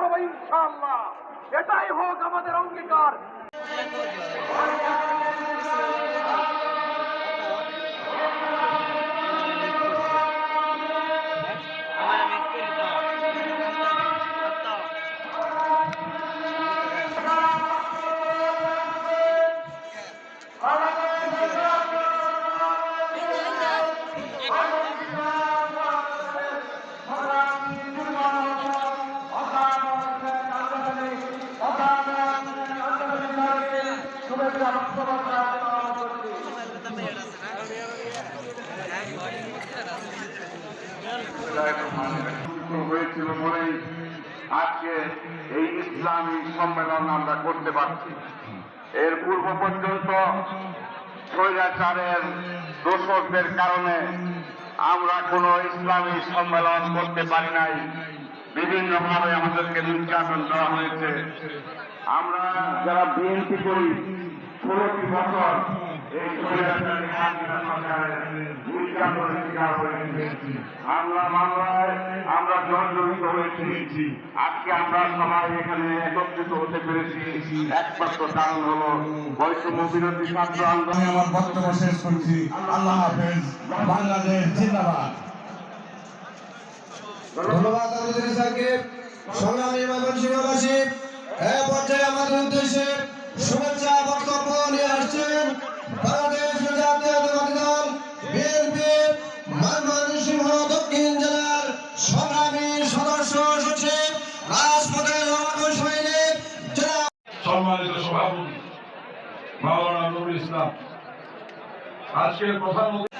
করব ইনশাআল্লাহ। এটাই হোক আমাদের অঙ্গীকার। হয়েছিল বলেই আজকে এই ইসলামী সম্মেলন আমরা করতে পারছি। এর পূর্ব পর্যন্ত স্বৈরাচারের দোষরদের কারণে আমরা কোনো ইসলামী সম্মেলন করতে পারি নাই। বিভিন্নভাবে আমাদেরকে নির্যাতন করা হয়েছে। আমরা যারা বিএনপি করি 16টি বছর এই স্বৈরাচারী হাসিনা সরকারের নির্যাতনের শিকার হয়েছি। মামলায় আমরা জর্জরিত হয়েছি। আজকে আমরা সবাই এখানে একত্রিত হতে পেরেছি, একমাত্র কারণ হলো বৈষম্য বিরোধী ছাত্র আন্দোলন। আমার বক্তব্য শেষ করছি। আল্লাহ হাফেজ। বাংলাদেশ জিন্দাবাদ। ধন্যবাদ আমাদের স্যারকে। সংগ্রামী ময়মনসিংহবাসী, এই পর্যায়ে আমাদের উদ্দেশ্যে শুভেচ্ছা বক্তব্য নিয়ে আসছেন বাংলাদেশ জাতীয়তাবাদী দল বিএনপি ময়মনসিংহ দক্ষিণ জেলার সংগ্রামী সদস্য সচিব রাজপথের রহমান সৈনিক জনাব সম্মানিত সভাপতি মাওলানা নুরুল ইসলাম, আজকের প্রধানমন্ত্রী